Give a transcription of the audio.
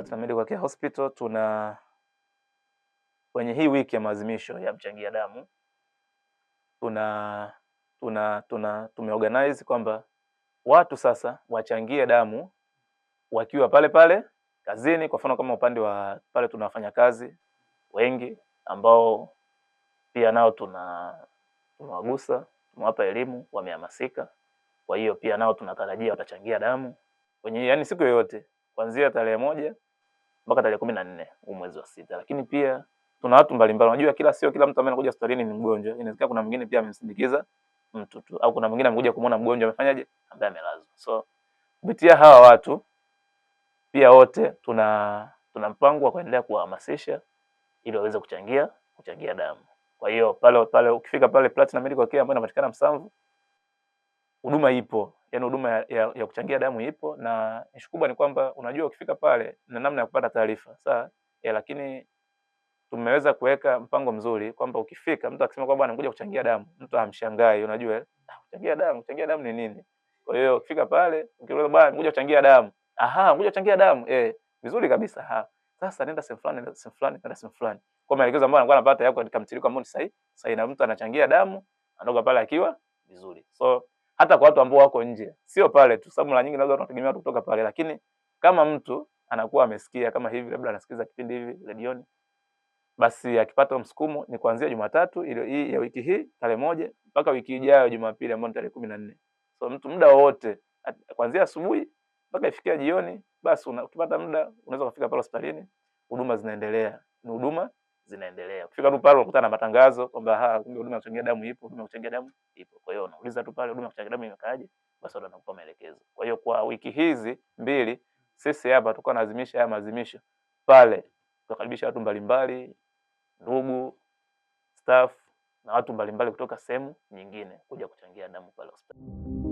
Platinum Medical Care Hospital kwenye hii wiki ya maadhimisho ya mchangia damu tumeorganize kwamba watu sasa wachangie damu wakiwa pale pale kazini. Kwa mfano kama upande wa pale tunafanya kazi wengi ambao pia nao tunawagusa, tumewapa elimu, wamehamasika. Kwa hiyo pia nao tunatarajia watachangia damu kwenye yani siku yoyote kuanzia tarehe 1 mpaka tarehe 14 mwezi wa 6. Lakini pia tuna watu mbalimbali. Unajua sio kila mtu ambaye anakuja hospitalini ni mgonjwa. Inawezekana kuna mwingine pia amemsindikiza mtu tu, au kuna mwingine amekuja kumuona mgonjwa amefanyaje, ambaye amelazwa. So kupitia hawa watu pia wote tuna mpango wa kuendelea kuhamasisha ili waweze kuchangia damu. Kwa hiyo pale ukifika pale Platinum Medical Care ambayo inapatikana Msamvu, huduma ipo. Yaani huduma ya kuchangia damu ipo, na ishu kubwa ni kwamba unajua ukifika pale na namna ya kupata taarifa. Sawa? Lakini tumeweza kuweka mpango mzuri kwamba ukifika mtu akisema kwamba anakuja kuchangia damu, mtu amshangai. Unajua kuchangia damu ni nini? Kwa hiyo ukifika pale ukiuliza bwana anakuja kuchangia damu, anakuja kuchangia damu, vizuri kabisa. Sasa nenda sehemu fulani, nenda sehemu fulani. Kwa maelekezo ambayo anakuwa anapata yako katika mtiririko ambao ni sahihi, na mtu anachangia damu anaoga pale akiwa vizuri. So hata kwa watu ambao wako nje, sio pale tu, sababu mara nyingi naweza tunategemea watu kutoka pale, lakini kama mtu anakuwa amesikia kama hivi, labda anasikiza kipindi hivi redioni, basi akipata msukumo ni kuanzia Jumatatu ile hii ya wiki hii tarehe 1 mpaka wiki ijayo Jumapili ambayo ni tarehe 14. So mtu muda wote kuanzia asubuhi mpaka ifikia jioni, basi ukipata muda unaweza kufika pale hospitalini, huduma zinaendelea. Ukifika tu pale unakutana na matangazo kwamba huduma ya kuchangia damu ipo, huduma ya kuchangia damu ipo. Kwa hiyo unauliza tu pale huduma ya kuchangia damu imekaaje, basi watu wanakupa maelekezo. Kwa hiyo kwa wiki hizi mbili sisi hapa tulikuwa tunaadhimisha haya maadhimisho pale, tukaribisha watu mbalimbali, ndugu, staff na watu mbalimbali kutoka sehemu nyingine kuja kuchangia damu pale hospitali.